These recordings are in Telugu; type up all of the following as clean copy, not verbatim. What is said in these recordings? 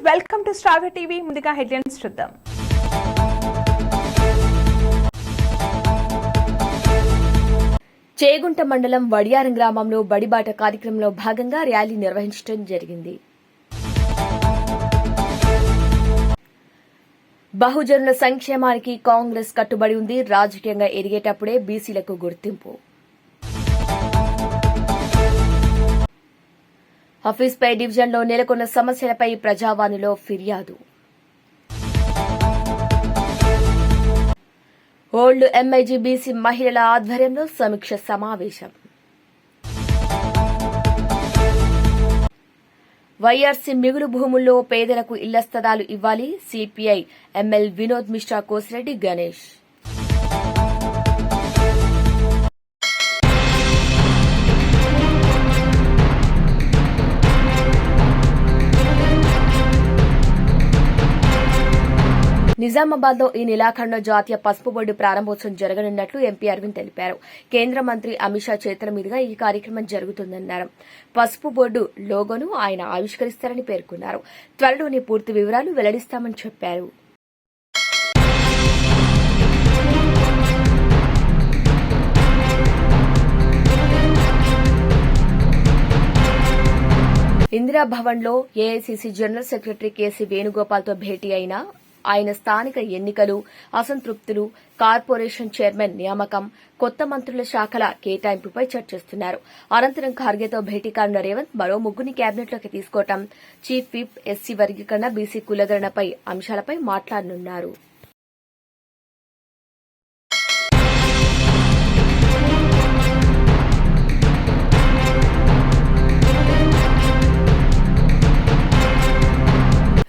Welcome to star TV. ముందుగా హెడ్లైన్స్ చూద్దాం. చేగుంట మండలం వడియారం గ్రామంలో బడిబాట కార్యక్రమంలో భాగంగా ర్యాలీ నిర్వహించడం జరిగింది. బహుజనుల సంక్షేమానికి కాంగ్రెస్ కట్టుబడి ఉంది. రాజకీయంగా ఎదిగేటప్పుడే బీసీలకు గుర్తింపు. హఫీజ్పై డివిజన్లో నెలకొన్న సమస్యలపై ప్రజావాణిలో ఫిర్యాదు. ఓల్డ్ ఎంఐజీ బీసీ మహిళల ఆధ్వర్యంలో సమీక్ష సమావేశం. వైఆర్సీ మిగులు భూముల్లో పేదలకు ఇళ్ల స్థలాలు ఇవ్వాలి. CPI ML Vinod Mishra, Kosireddy Ganesh. నిజామాబాద్ లో ఈ నెలాఖరున జాతీయ పసుపు బోర్డు ప్రారంభోత్సవం జరగనున్నట్లు ఎంపీ అరవింద్ తెలిపారు. కేంద్ర మంత్రి అమిత్ షా చేతుల మీదుగా ఈ కార్యక్రమం జరుగుతుందన్నారు. పసుపు బోర్డు లోగోను ఆయన ఆవిష్కరిస్తారని పేర్కొన్నారు. త్వరలోనే పూర్తి వివరాలు వెల్లడిస్తామని చెప్పారు. ఇందిరాభవన్ లో ఏఐసీసీ జనరల్ సెక్రటరీ కేసీ వేణుగోపాల్తో భేటీ అయిన ఆయన స్థానిక ఎన్నికలు, అసంతృప్తులు, కార్పొరేషన్ చైర్మన్ నియామకం, కొత్త మంత్రుల శాఖల కేటాయింపుపై చర్చిస్తున్నారు. అనంతరం ఖార్గేతో భేటీ కానున్న రేవంత్ మరో ముగ్గురిని కేబినెట్లోకి తీసుకోవడం, చీఫ్ విప్, ఎస్సీ వర్గీకరణ, బీసీ కులగణనపై అంశాలపై మాట్లాడనున్నారు.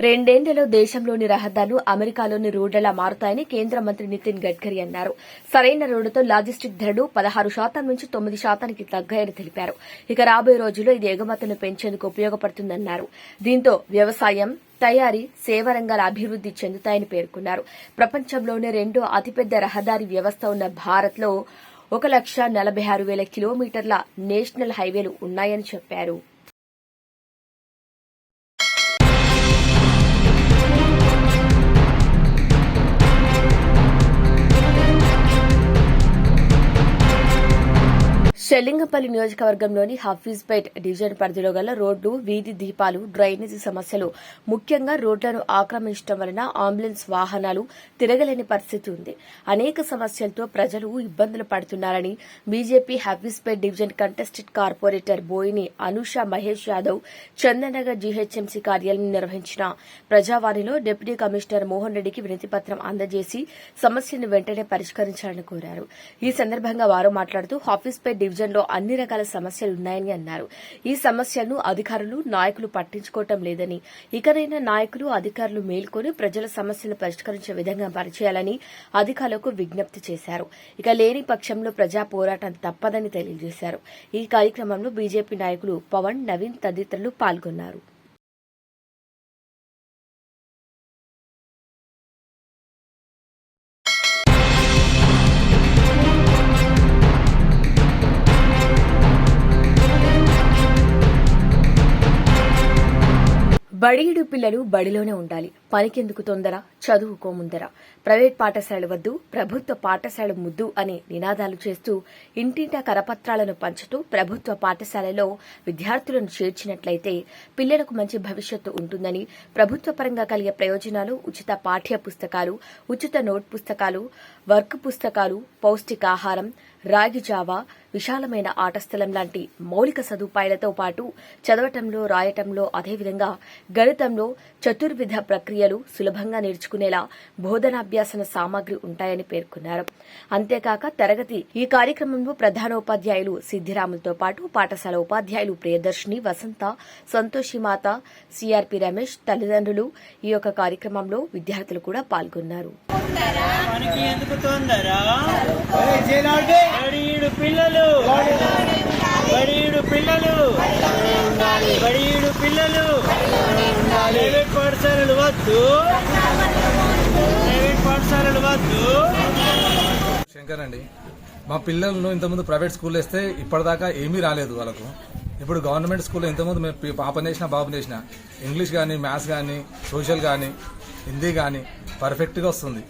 రెండేళ్లలో దేశంలోని రహదారులు అమెరికాలోని రోడ్లలా మారుతాయని కేంద్ర మంత్రి నితిన్ గడ్కరీ అన్నారు. సరైన రోడ్డుతో లాజిస్టిక్ ధరలు 16% నుంచి 9% తగ్గాయని తెలిపారు. ఇక రాబోయే రోజుల్లో ఇది ఎగుమతులను పెంచేందుకు ఉపయోగపడుతుందన్నారు. దీంతో వ్యవసాయం, తయారీ, సేవా రంగాల అభివృద్ది చెందుతాయని పేర్కొన్నారు. ప్రపంచంలోనే రెండో అతిపెద్ద రహదారి వ్యవస్థ ఉన్న భారత్లో 1,46,000 కిలోమీటర్ల నేషనల్ హైవేలు ఉన్నాయని చెప్పారు. షెల్లింగపల్లి నియోజకవర్గంలోని హఫీజ్పేట్ డివిజన్ పరిధిలో గల రోడ్లు, వీధి దీపాలు, డ్రైనేజీ సమస్యలు, ముఖ్యంగా రోడ్లను ఆక్రమించడం వలన అంబులెన్స్ వాహనాలు తిరగలేని పరిస్థితి ఉంది. అనేక సమస్యలతో ప్రజలు ఇబ్బందులు పడుతున్నారని BJP Hafeezpet division contested corporator Boini Anusha Mahesh Yadav Chandanagar GHMC కార్యాలయం నిర్వహించిన ప్రజావాణిలో డిప్యూటీ కమిషనర్ మోహన్ రెడ్డికి వినతిపత్రం అందజేసి సమస్యను వెంటనే పరిష్కరించాలని కోరారు. ఈ సందర్భంగా వారు మాట్లాడుతూ హఫీజ్పేట్ డివిజన్ లో అన్ని రకాల సమస్యలున్నాయని అన్నారు. ఈ సమస్యలను అధికారులు, నాయకులు పట్టించుకోవటం లేదని, ఇకనైనా నాయకులు, అధికారులు మేల్కొని ప్రజల సమస్యలు పరిష్కరించే విధంగా పనిచేయాలని అధికారులకు విజ్ఞప్తి చేశారు. ఇక లేని పక్షంలో ప్రజా పోరాటం తప్పదని తెలియజేశారు. ఈ కార్యక్రమంలో బీజేపీ నాయకులు పవన్, నవీన్ తదితరులు పాల్గొన్నారు. బడియుడు పిల్లలు బడిలోనే ఉండాలి. పనికెందుకు తొందర, చదువుకో ముందర, ప్రైవేట్ పాఠశాల వద్దు, ప్రభుత్వ పాఠశాల ముద్దు అనే నినాదాలు చేస్తూ ఇంటింటా కరపత్రాలను పంచుతూ ప్రభుత్వ పాఠశాలలో విద్యార్థులను చేర్చినట్లయితే పిల్లలకు మంచి భవిష్యత్తు ఉంటుందని, ప్రభుత్వ పరంగా కలిగే ప్రయోజనాలు ఉచిత పాఠ్య పుస్తకాలు, ఉచిత నోట్ పుస్తకాలు, వర్క్ పుస్తకాలు, పౌష్టికాహారం, రాగి జావా, విశాలమైన ఆట స్థలం లాంటి మౌలిక సదుపాయాలతో పాటు చదవటంలో, రాయటంలో, అదేవిధంగా గణితంలో చతుర్విధ ప్రక్రియలు సులభంగా నేర్చుకునేలా బోధనాభ్యాసన సామాగ్రి ఉంటాయని పేర్కొన్నారు. అంతేకాక ఈ కార్యక్రమంలో ప్రధానోపాధ్యాయులు సిద్దిరాములతో పాటు పాఠశాల ఉపాధ్యాయులు ప్రియదర్శిని, వసంత, సంతోషిమాత, సిఆర్పి రమేష్ తల్లిదండ్రులు ఈ యొక్క కార్యక్రమంలో విద్యార్థులు కూడా పాల్గొన్నారు. శంకర్ అండి, మా పిల్లలను ఇంతకుముందు ప్రైవేట్ స్కూల్ వేస్తే ఇప్పటిదాకా ఏమీ రాలేదు వాళ్ళకు. ఇప్పుడు గవర్నమెంట్ స్కూల్లో ఇంతకుముందు మేము పాపని చేసినా బాబుని చేసినా ఇంగ్లీష్ కానీ మ్యాథ్స్ కానీ సోషల్ కానీ హిందీ కానీ పర్ఫెక్ట్గా వస్తుంది.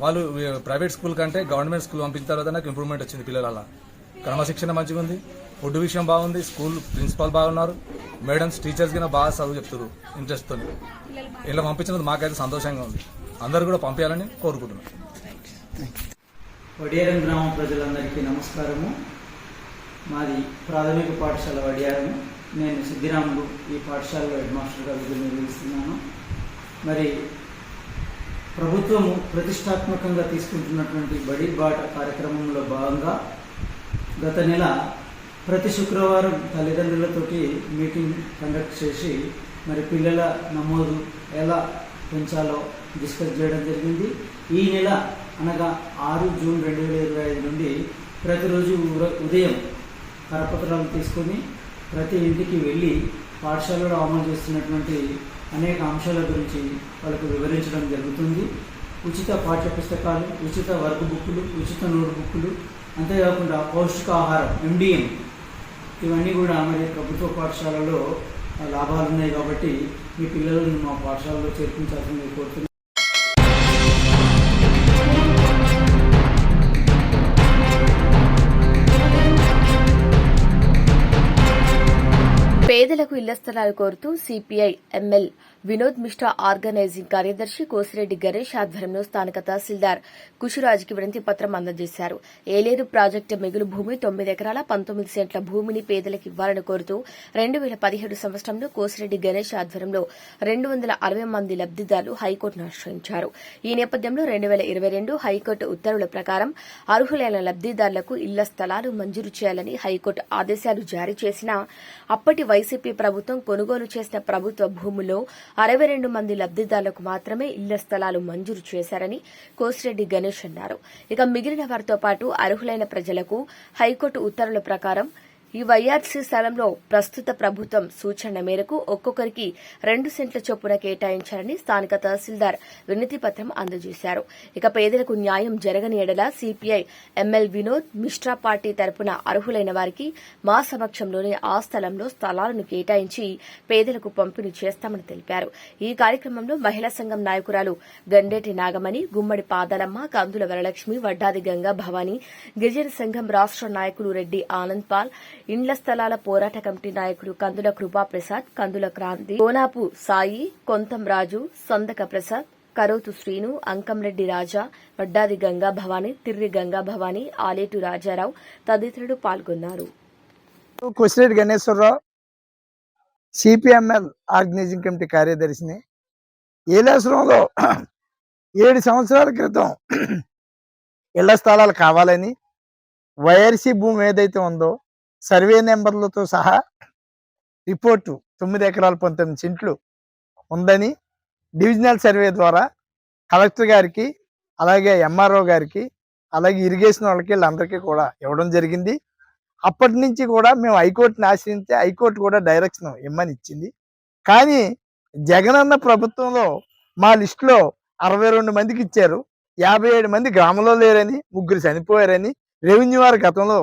వాళ్ళు ప్రైవేట్ స్కూల్ కంటే గవర్నమెంట్ స్కూల్ పంపించిన తర్వాత నాకు ఇంప్రూవ్మెంట్ వచ్చింది. పిల్లల క్రమశిక్షణ మంచిగా ఉంది, ఫుడ్ విషయం బాగుంది, స్కూల్ ప్రిన్సిపాల్ బాగున్నారు, మేడమ్స్ టీచర్స్ కింద బాగా చదువు చెప్తారు ఇంట్రెస్ట్తో. ఇలా పంపించినది మాకైతే సంతోషంగా ఉంది. అందరూ కూడా పంపించాలని కోరుకుంటున్నాను. వడియారం గ్రామ ప్రజలందరికీ నమస్కారము. మాది ప్రాథమిక పాఠశాల వడియారము. నేను సిద్ధిరాములు ఈ పాఠశాలలో హెడ్ మాస్టర్గా విధులు నిర్వహిస్తున్నాను. మరి ప్రభుత్వము ప్రతిష్టాత్మకంగా తీసుకుంటున్నటువంటి బడి బాట కార్యక్రమంలో భాగంగా గత నెల ప్రతి శుక్రవారం తల్లిదండ్రులతోటి మీటింగ్ కండక్ట్ చేసి మరి పిల్లల నమోదు ఎలా పెంచాలో డిస్కస్ చేయడం జరిగింది. ఈ నెల అనగా 6 జూన్ 2025 నుండి ప్రతిరోజు ఉదయం కరపత్రాలు తీసుకొని ప్రతి ఇంటికి వెళ్ళి పాఠశాలలో అమలు చేస్తున్నటువంటి అనేక అంశాల గురించి వాళ్ళకు వివరించడం జరుగుతుంది. ఉచిత పాఠ్యపుస్తకాలు, ఉచిత వర్క్ బుక్కులు, ఉచిత నోట్ బుక్కులు, అంతేకాకుండా పౌష్టికాహారం MDM ఇవన్నీ కూడా మరి ప్రభుత్వ పాఠశాలలో లాభాలు ఉన్నాయి. కాబట్టి మీ పిల్లలను మా పాఠశాలలో చేర్పించాల్సింది కోరుతున్నాను. పేదలకు ఇళ్ల స్థలాలు కోరుతూ CPI ML Vinod Mishra organising కార్యదర్శి కోసిరెడ్డి గణేష్ ఆధ్వర్యంలో స్థానిక తహసీల్దార్ కుషురాజ్కి వినతి పత్రం అందజేశారు. ఏలేరు ప్రాజెక్టు మిగులు భూమి 9 ఎకరాల 19 సెంట్ల భూమిని పేదలకు ఇవ్వాలని కోరుతూ 2017 సంవత్సరంలో కోసిరెడ్డి గణేష్ ఆధ్వర్యంలో 260 మంది లబ్దిదారులు హైకోర్టును ఆశ్రయించారు. ఈ నేపథ్యంలో 2022 హైకోర్టు ఉత్తర్వుల ప్రకారం అర్హులైన లబ్దిదారులకు ఇళ్ల స్థలాలు మంజూరు చేయాలని హైకోర్టు ఆదేశాలు జారీ చేసినా అప్పటి వైసీపీ ప్రభుత్వం కొనుగోలు చేసిన ప్రభుత్వ భూముల్లో 62 మంది లబ్దిదారులకు మాత్రమే ఇళ్ల స్థలాలు మంజూరు చేశారని కోసిరెడ్డి గణేష్ అన్నారు. ఇక మిగిలిన వారితో పాటు అర్హులైన ప్రజలకు హైకోర్టు ఉత్తర్వుల ప్రకారం ఈ వైఆర్సీ స్థలంలో ప్రస్తుత ప్రభుత్వం సూచన మేరకు ఒక్కొక్కరికి 2 సెంట్ల చొప్పున కేటాయించాలని స్థానిక తహసీల్దార్ వినతి పత్రం అందజేశారు. ఇక పేదలకు న్యాయం జరగని ఎడల CPI ML Vinod Mishra party తరపున అర్హులైన వారికి మా సమక్షంలోనే ఆ స్థలంలో స్థలాలను కేటాయించి పేదలకు పంపిణీ చేస్తామని తెలిపారు. ఈ కార్యక్రమంలో మహిళా సంఘం నాయకురాలు గండేటి నాగమణి, గుమ్మడి పాదాలమ్మ, కందుల వరలక్ష్మి, వడ్డాది గంగా భవానీ, గిరిజన సంఘం రాష్ట్ర నాయకులు రెడ్డి ఆనంద్ పాల్, ఇండ్ల స్థలాల పోరాట కమిటీ నాయకులు కందుల కృపాప్రసాద్, కందుల క్రాంతి, కోనాపు సాయి, కొంతం రాజు, సందక ప్రసాద్, కరోతు శ్రీను, అంకంరెడ్డి రాజా, వడ్డాది గంగా భవానీ, తిర్రి గంగా భవానీ, ఆలేటు రాజారావు తదితరులు పాల్గొన్నారు. Kosireddy Ganeswararao, CPI ML organising committee కార్యదర్శిని. ఏలేశ్వరంలో 7 సంవత్సరాల క్రితం ఇళ్ల స్థలాలు కావాలని వైఆర్సీ భూమి ఏదైతే ఉందో సర్వే నెంబర్లతో సహా రిపోర్టు 9 ఎకరాల 19 సెంట్లు ఉందని డివిజనల్ సర్వే ద్వారా కలెక్టర్ గారికి, అలాగే ఎంఆర్ఓ గారికి, అలాగే ఇరిగేషన్ వాళ్ళకి, వీళ్ళందరికీ కూడా ఇవ్వడం జరిగింది. అప్పటి నుంచి కూడా మేము హైకోర్టుని ఆశ్రయించి హైకోర్టు కూడా డైరెక్షన్ ఇమ్మని ఇచ్చింది. కానీ జగనన్న ప్రభుత్వంలో మా లిస్టులో 62 మందికి ఇచ్చారు. 57 మంది గ్రామంలో లేరని, 3 చనిపోయారని రెవెన్యూ వారి గతంలో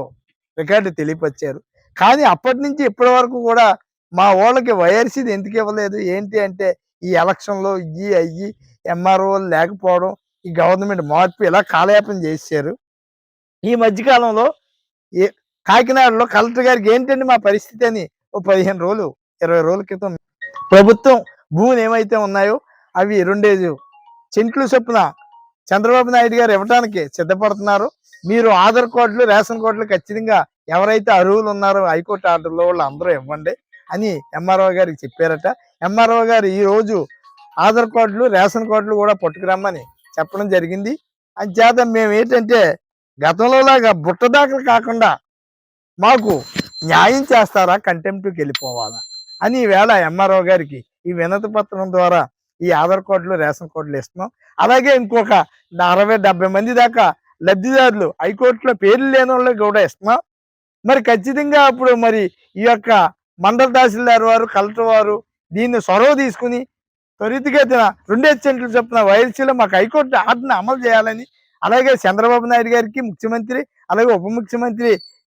రికార్డు తెలియపరిచారు. కానీ అప్పటి నుంచి ఇప్పటి వరకు కూడా మా వాళ్ళకి వైఆర్సీది ఎందుకు ఇవ్వలేదు ఏంటి అంటే ఈ ఎలక్షన్లో అయ్యి ఎంఆర్ఓలు లేకపోవడం, ఈ గవర్నమెంట్ మార్పు ఇలా కాలయాపన చేశారు. ఈ మధ్యకాలంలో కాకినాడలో కలెక్టర్ గారికి ఏంటంటే మా పరిస్థితి అని 15 రోజులు 20 రోజుల క్రితం ప్రభుత్వం భూములు ఏమైతే ఉన్నాయో అవి 2 సెంట్లు చొప్పున చంద్రబాబు నాయుడు గారు ఇవ్వడానికి సిద్ధపడుతున్నారు. మీరు ఆధార్ కార్డులు, రేషన్ కార్డులు ఖచ్చితంగా ఎవరైతే అర్హులు ఉన్నారో హైకోర్టు ఆర్డర్లో వాళ్ళు అందరూ ఇవ్వండి అని ఎంఆర్ఓ గారికి చెప్పారట. ఎంఆర్ఓ గారు ఈ రోజు ఆధార్ కార్డులు, రేషన్ కార్డులు కూడా పట్టుకురమ్మని చెప్పడం జరిగింది. అంచేత మేము ఏంటంటే గతంలో లాగా బుట్ట దాఖలు కాకుండా మాకు న్యాయం చేస్తారా, కంటెంప్ట్కి వెళ్ళిపోవాలా అని ఈవేళ ఎంఆర్ఓ గారికి ఈ వినతి పత్రం ద్వారా ఈ ఆధార్ కార్డులు, రేషన్ కార్డులు ఇస్తున్నాం. అలాగే ఇంకొక 60-70 మంది దాకా లబ్ధిదారులు హైకోర్టులో పేర్లు లేని వాళ్ళకి కూడా ఇస్తున్నాం. మరి ఖచ్చితంగా అప్పుడు మరి ఈ యొక్క మండల తహసీల్దార్ వారు, కలెక్టర్ వారు దీన్ని చొరవ తీసుకుని త్వరితగతిన 2 సెంట్లు చొప్పున వైఎస్సీలో మాకు హైకోర్టు ఆర్డర్ని అమలు చేయాలని, అలాగే చంద్రబాబు నాయుడు గారికి ముఖ్యమంత్రి, అలాగే ఉప ముఖ్యమంత్రి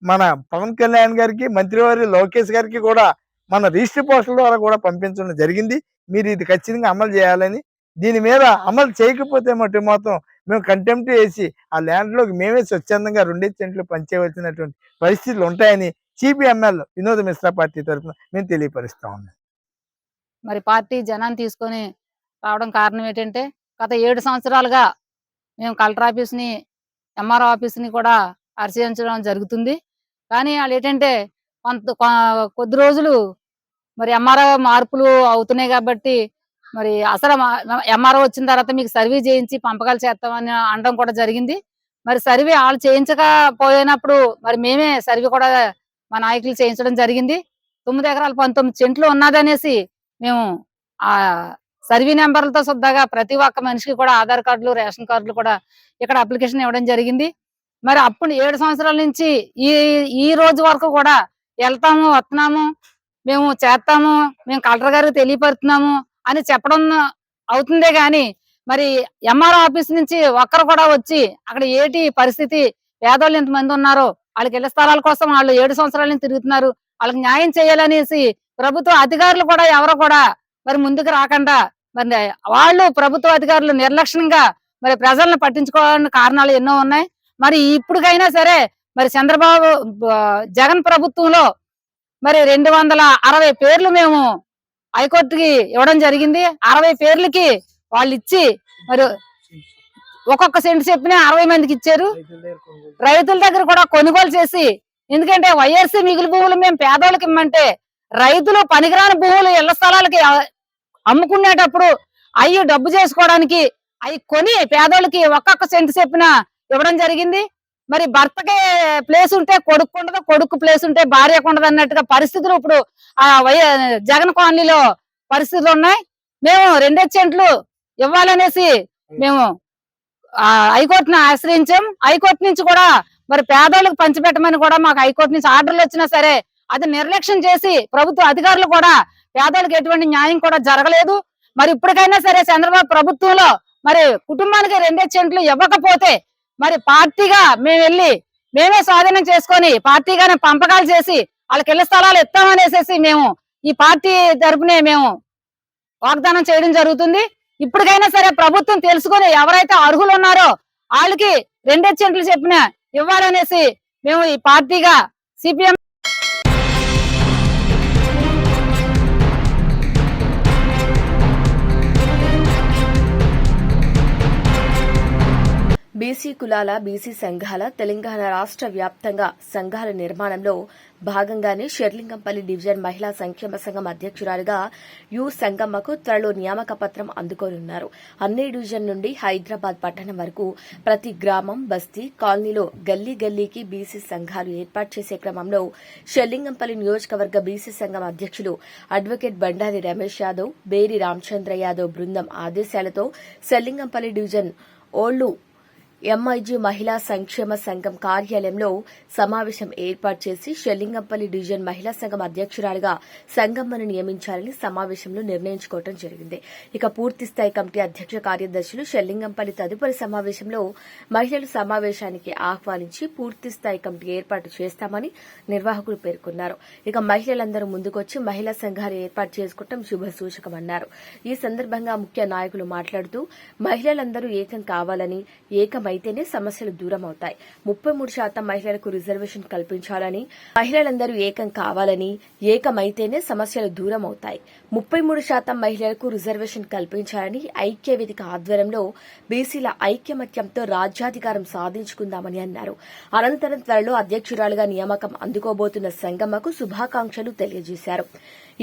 మన పవన్ కళ్యాణ్ గారికి, మంత్రివారి లోకేష్ గారికి కూడా మన రిజిస్టర్ పోస్టుల ద్వారా కూడా పంపించడం జరిగింది. మీరు ఇది ఖచ్చితంగా అమలు చేయాలని, దీని మీద అమలు చేయకపోతే మాత్రం మేము కంటెంప్ట్ చేసి ఆ ల్యాండ్లోకి మేమే స్వచ్ఛందంగా 2 సెంట్లు పంచేయవలసినటువంటి పరిస్థితులు ఉంటాయని సిపిఎంఎల్ వినోద్ మిశ్రా పార్టీ తరఫున మేము తెలియపరుస్తా ఉన్నాం. మరి పార్టీ జనాన్ని తీసుకొని రావడం కారణం ఏంటంటే, గత 7 సంవత్సరాలుగా మేము కలెక్టర్ ఆఫీస్ని, ఎంఆర్ఓ ఆఫీస్ని కూడా పరిశీలించడం జరుగుతుంది. కానీ వాళ్ళు ఏంటంటే కొద్ది రోజులు మరి ఎంఆర్ఓ మార్పులు అవుతున్నాయి కాబట్టి, మరి అసలు ఎంఆర్ఓ వచ్చిన తర్వాత మీకు సర్వే చేయించి పంపకాలు చేస్తామని అనడం కూడా జరిగింది. మరి సర్వే వాళ్ళు చేయించకపోయినప్పుడు మరి మేమే సర్వే కూడా మా నాయకులు చేయించడం జరిగింది. 9 ఎకరాలు 19 సెంట్లు ఉన్నదనేసి మేము ఆ సర్వే నెంబర్లతో శుద్ధగా ప్రతి ఒక్క మనిషికి కూడా ఆధార్ కార్డులు, రేషన్ కార్డులు కూడా ఇక్కడ అప్లికేషన్ ఇవ్వడం జరిగింది. మరి అప్పుడు 7 సంవత్సరాల నుంచి ఈ రోజు వరకు కూడా వెళ్తాము, వస్తున్నాము, మేము చేస్తాము, మేము కలెక్టర్ గారికి తెలియపరుస్తున్నాము అని చెప్పడం అవుతుందే గాని, మరి ఎంఆర్ఓ ఆఫీస్ నుంచి ఒక్కరు కూడా వచ్చి అక్కడ ఏటి పరిస్థితి, పేదోళ్ళు ఎంతమంది ఉన్నారో, వాళ్ళకి ఇళ్ల స్థలాల కోసం వాళ్ళు 7 సంవత్సరాల నుంచి తిరుగుతున్నారు, వాళ్ళకి న్యాయం చేయాలనేసి ప్రభుత్వ అధికారులు కూడా ఎవరు కూడా మరి ముందుకు రాకుండా, మరి వాళ్ళు ప్రభుత్వ అధికారులు నిర్లక్ష్యంగా మరి ప్రజలను పట్టించుకోవాలని కారణాలు ఎన్నో ఉన్నాయి. మరి ఇప్పటికైనా సరే మరి చంద్రబాబు జగన్ ప్రభుత్వంలో మరి 260 పేర్లు మేము హైకోర్టుకి ఇవ్వడం జరిగింది. 60 పేర్లకి వాళ్ళు ఇచ్చి మరి ఒక్కొక్క సెంటు చెప్పిన 60 మందికి ఇచ్చారు. రైతుల దగ్గర కూడా కొనుగోలు చేసి, ఎందుకంటే వైఎస్సీ మిగులు భూములు మేము పేదోళ్ళకి ఇమ్మంటే రైతులు పనికిరాని భూములు ఇళ్ల స్థలాలకి అమ్ముకునేటప్పుడు అవి డబ్బు చేసుకోవడానికి అవి కొని పేదోళ్ళకి ఒక్కొక్క సెంటు చెప్పిన ఇవ్వడం జరిగింది. మరి భర్తకి ప్లేస్ ఉంటే కొడుకు ఉండదు, కొడుకు ప్లేస్ ఉంటే భార్యకు ఉండదు అన్నట్టుగా పరిస్థితులు ఇప్పుడు ఆ జగన్ కాలనీలో పరిస్థితులు ఉన్నాయి. మేము 2 సెంట్లు ఇవ్వాలనేసి మేము హైకోర్టును ఆశ్రయించాం. హైకోర్టు నుంచి కూడా మరి పేదోళ్ళకి పంచిపెట్టమని కూడా మాకు హైకోర్టు నుంచి ఆర్డర్లు వచ్చినా సరే అది నిర్లక్ష్యం చేసి ప్రభుత్వ అధికారులు కూడా పేదోళ్ళకి ఎటువంటి న్యాయం కూడా జరగలేదు. మరి ఇప్పటికైనా సరే చంద్రబాబు ప్రభుత్వంలో మరి కుటుంబానికి 2 సెంట్లు ఇవ్వకపోతే మరి పార్టీగా మేము వెళ్ళి మేమే స్వాధీనం చేసుకొని పార్టీగానే పంపకాలు చేసి వాళ్ళకి ఇళ్ల స్థలాలు ఇస్తామనేసి మేము ఈ పార్టీ తరపునే మేము వాగ్దానం చేయడం జరుగుతుంది. ఇప్పటికైనా సరే ప్రభుత్వం తెలుసుకొని ఎవరైతే అర్హులు ఉన్నారో వాళ్ళకి 2 సెంట్లు చెప్పిన ఇవ్వాలనేసి మేము ఈ పార్టీగా సిపిఎం బీసీ కులాల, బీసీ సంఘాల తెలంగాణ రాష్ట్ర వ్యాప్తంగా సంఘాల నిర్మాణంలో భాగంగానే షెర్లింగంపల్లి డివిజన్ మహిళా సంక్షేమ సంఘం అధ్యక్షురాలుగా యు సంగమ్మకు త్వరలో నియామక పత్రం అందుకోనున్నారు. అన్ని డివిజన్ నుండి హైదరాబాద్ పట్టణం వరకు ప్రతి గ్రామం, బస్తీ, కాలనీలో గల్లీ గల్లీకి బీసీ సంఘాలు ఏర్పాటు చేసే క్రమంలో షెర్లింగంపల్లి నియోజకవర్గ బీసీ సంఘం అధ్యక్షులు అడ్వకేట్ బండారి రమేష్ యాదవ్, బేరి రామచంద్ర యాదవ్ బృందం ఆదేశాలతో షెర్లింగంపల్లి డివిజన్ ఓళ్లు ఎంఐజీ మహిళా సంక్షేమ సంఘం కార్యాలయంలో సమావేశం ఏర్పాటు చేసి షెర్లింగంపల్లి డివిజన్ మహిళా సంఘం అధ్యక్షురాలుగా సంగమ్మను నియమించాలని సమావేశంలో నిర్ణయించుకోవడం జరిగింది. ఇక పూర్తిస్థాయి కమిటీ అధ్యక్ష కార్యదర్శులు షెర్లింగంపల్లి తదుపరి సమావేశంలో మహిళలు సమావేశానికి ఆహ్వానించి పూర్తిస్థాయి కమిటీ ఏర్పాటు చేస్తామని నిర్వాహకులు పేర్కొన్నారు. ఇక మహిళలందరూ ముందుకొచ్చి మహిళా సంఘాలు ఏర్పాటు చేసుకోవడం శుభసూచకమన్నారు. ఈ సందర్భంగా ముఖ్య నాయకులు మాట్లాడుతూ మహిళలందరూ ఏకం కావాలని, ఏకమైతేనే సమస్యలు దూరం అవుతాయి. 33% మహిళలకు రిజర్వేషన్ కల్పించాలని, మహిళలందరూ ఏకం కావాలని, ఏకమైతేనే సమస్యలు దూరం అవుతాయి. 33% మహిళలకు రిజర్వేషన్ కల్పించాలని ఐక్య వేదిక ఆధ్వర్యంలో బీసీల ఐక్యమత్యంతో రాజ్యాధికారం సాధించుకుందామని అన్నారు. అనంతరం త్వరలో అధ్యక్షురాలుగా నియామకం అందుకోబోతున్న సంగమ్మకు శుభాకాంక్షలు తెలియజేశారు.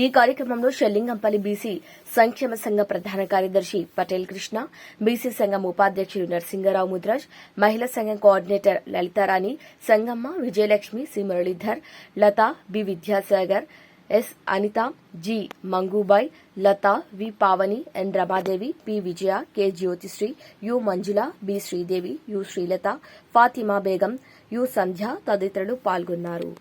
ఈ కార్యక్రమంలో షెర్లింగంపల్లి బీసీ సంక్షేమ సంఘ ప్రధాన కార్యదర్శి పటేల్ కృష్ణ, బీసీ సంఘం ఉపాధ్యక్షులు నరసింగరావు ముద్రాజ్, మహిళా సంఘం coordinator Lalitharani, Sangamma, Vijayalakshmi, C Muralidhar, Latha, B Vidyasagar, S Anitha, G Mangubai, Latha, V Pavani, N Ramadevi, P Vijaya, K Jyothisri, U Manjula, B Sridevi, U Srilatha, Fatima Begum, U Sandhya తదితరులు పాల్గొన్నారు.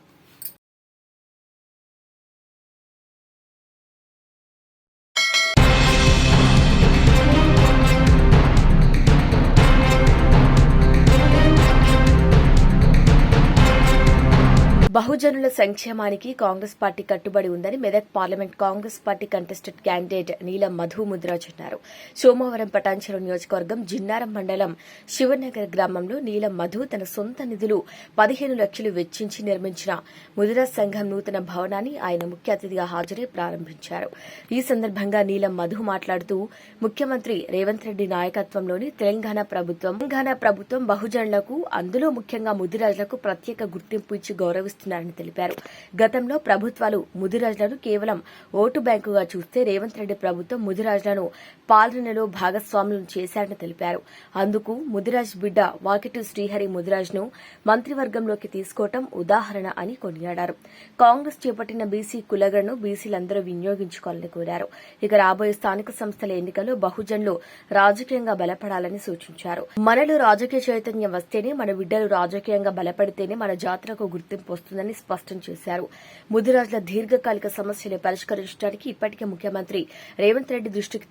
బహుజనుల సంక్షేమానికి కాంగ్రెస్ పార్టీ కట్టుబడి ఉందని Medak parliament Congress party contested candidate Neelam Madhu Mudiraj అన్నారు. సోమవారం పటాన్చెరు నియోజకవర్గం జిన్నారం మండలం శివనగర్ గ్రామంలో నీలం మధు తన సొంత నిధులు 15 లక్షలు వెచ్చించి నిర్మించిన ముదిరాజ్ సంఘం నూతన భవనాన్ని ఆయన ముఖ్య అతిథిగా హాజరై ప్రారంభించారు. ఈ సందర్భంగా నీలం మధు మాట్లాడుతూ ముఖ్యమంత్రి రేవంత్ రెడ్డి నాయకత్వంలోని తెలంగాణ ప్రభుత్వం బహుజనులకు, అందులో ముఖ్యంగా ముదిరాజులకు ప్రత్యేక గుర్తింపు ఇచ్చి గౌరవిస్తున్నారని తెలిపారు. గతంలో ప్రభుత్వాలు ముదిరాజులను కేవలం ఓటు బ్యాంకుగా చూస్తే రేవంత్ రెడ్డి ప్రభుత్వం ముదిరాజులను పాలనలో భాగస్వాములను చేశారని తెలిపారు. అందుకు ముదిరాజ్ బిడ్డ వాకిటి శ్రీహరి ముదిరాజ్ను మంత్రివర్గంలోకి తీసుకోవటం ఉదాహరణ అని కొనియాడారు. కాంగ్రెస్ చేపట్టిన బీసీ కులగలను బీసీలందరూ వినియోగించుకోవాలని కోరారు. ఇక రాబోయే స్థానిక సంస్థల ఎన్నికల్లో బహుజనులు రాజకీయంగా బలపడాలని సూచించారు. మనలో రాజకీయ చైతన్యం వస్తేనే, మన బిడ్డలు రాజకీయంగా బలపడితేనే మన జాతరకు గుర్తింపు వస్తుందని స్పష్టం చేశారు. ముదిరాజుల దీర్ఘకాలిక సమస్యలు పరిష్కరించడానికి ఇప్పటికే ముఖ్యమంత్రి రేవంత్ రెడ్డి దృష్టికి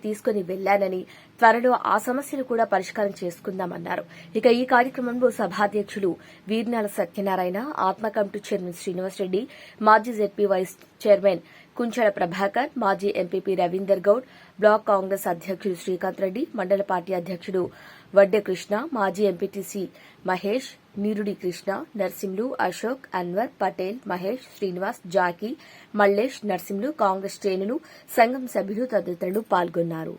తీసుకుని వెళ్లానని త్వరలో ఆ సమస్యను కూడా పరిష్కారం చేసుకుందామన్నారు. ఇక ఈ కార్యక్రమంలో సభాధ్యక్షులు వీర్నాల సత్యనారాయణ, ఆత్మ కమిటీ చైర్మన్ శ్రీనివాస్ రెడ్డి, మాజీ ZP vice chairman Kunchala Prabhakar, మాజీ ఎంపీపీ రవీందర్ గౌడ్, బ్లాక్ కాంగ్రెస్ అధ్యక్షుడు శ్రీకాంత్ రెడ్డి, మండల పార్టీ అధ్యక్షుడు వడ్డే కృష్ణ, మాజీ ఎంపీటీసీ మహేష్, నీరుడి కృష్ణ, నర్సింలు, అశోక్, అన్వర్, పటేల్, మహేష్, శ్రీనివాస్, జాకీ, మల్లేష్, నర్సింలు, కాంగ్రెస్ శ్రేణులు, సంఘం సభ్యులు తదితరులు పాల్గొన్నారు.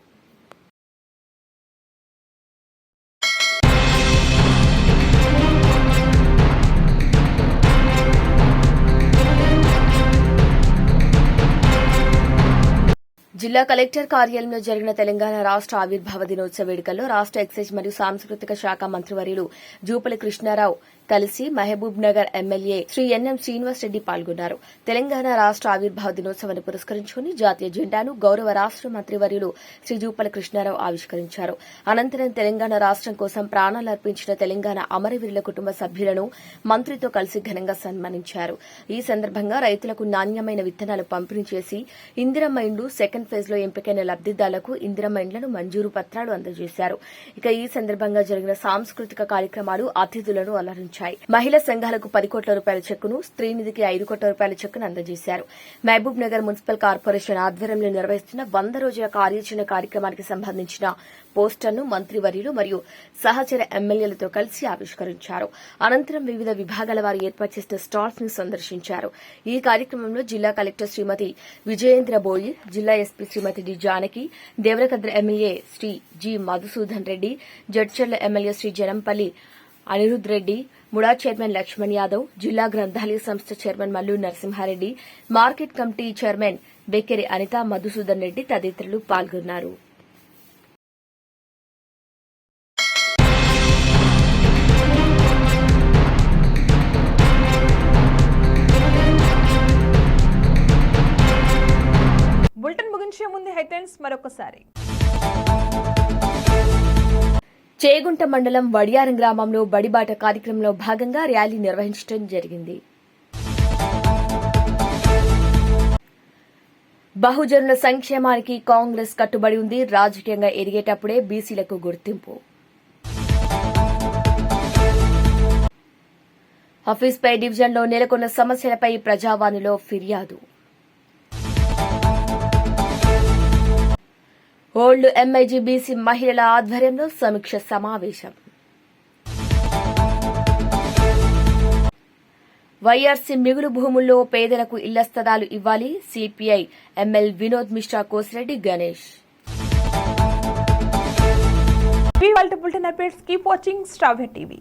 జిల్లా కలెక్టర్ కార్యాలయంలో జరిగిన తెలంగాణ రాష్ట ఆవిర్భావ దినోత్సవ వేడుకల్లో రాష్ట ఎక్సైజ్ మరియు సాంస్కృతిక శాఖ మంత్రివర్యులు జూపల్లి కృష్ణారావు కలిసి మహబూబ్ నగర్ ఎమ్మెల్యే శ్రీ ఎన్ఎం శ్రీనివాస్ రెడ్డి పాల్గొన్నారు. తెలంగాణ రాష్ట ఆవిర్భావ దినోత్సవాన్ని పురస్కరించుకుని జాతీయ జెండాను గౌరవ రాష్ట మంత్రివర్యులు శ్రీ జూపల్లి కృష్ణారావు ఆవిష్కరించారు. అనంతరం తెలంగాణ రాష్టం కోసం ప్రాణాలర్పించిన తెలంగాణ అమరవీరుల కుటుంబ సభ్యులను మంత్రితో కలిసి ఘనంగా సన్మానించారు. ఈ సందర్భంగా రైతులకు నాణ్యమైన విత్తనాలు పంపిణీ చేసి ఇందిరమ్మ ఇండ్లు సెకండ్ ఫేజ్ లో ఎంపికైన లబ్దిదారులకు ఇందిరమ్మ ఇండ్లను మంజూరు పత్రాలు అందజేశారు. ఇక ఈ సందర్భంగా జరిగిన సాంస్కృతిక కార్యక్రమాలు అతిథులను అలరించారు. మహిళా సంఘాలకు 10 కోట్ల రూపాయల చెక్కును, స్త్రీనిధికి 5 కోట్ల రూపాయల చెక్కును అందజేశారు. మహబూబ్ నగర్ మున్సిపల్ కార్పొరేషన్ ఆధ్వర్యంలో నిర్వహిస్తున్న 100 రోజుల కార్యాచరణ కార్యక్రమానికి సంబంధించిన పోస్టర్ను మంత్రివర్యులు మరియు సహచర ఎమ్మెల్యేలతో కలిసి ఆవిష్కరించారు. అనంతరం వివిధ విభాగాల వారు ఏర్పాటు చేసిన స్టాల్స్ ను సందర్శించారు. ఈ కార్యక్రమంలో జిల్లా కలెక్టర్ శ్రీమతి విజయేంద్ర బోయి, జిల్లా SP Shrimati D Janaki, Devarakadra MLA Shri G Madhusudan Reddy, Jadcherla MLA Shri Janampally Anirudh Reddy, MUDA chairman Lakshman Yadav, జిల్లా గ్రంథాలయ సంస్థ chairman Mallu Narasimhareddy, market committee chairman Bekkeri Anitha Madhusudan Reddy తదితరులు పాల్గొన్నారు. బులెటిన్ ముగించే ముందు హెడ్లైన్స్ మరొకసారి. చేగుంట మండలం వడియారం గ్రామంలో బడిబాట కార్యక్రమంలో భాగంగా ర్యాలీ నిర్వహించడం జరిగింది. బహుజనుల సంక్షేమానికి కాంగ్రెస్ కట్టుబడి ఉంది, రాజకీయంగా ఎదిగేటప్పుడే బీసీలకు గుర్తింపు. హఫీజ్పై డివిజన్లో నెలకొన్న సమస్యలపై ప్రజావాణిలో ఫిర్యాదు. ఓల్డ్ ఎంఐజీ బీసీ మహిళల ఆధ్వర్యంలో సమీక్ష సమావేశం. వైఆర్సీ మిగులు భూముల్లో పేదలకు ఇళ్ల స్థలాలు ఇవ్వాలి, CPI ఎమ్మెల్ Vinod Mishra, Kosireddy Ganesh. Bulletin updates keep watching star TV.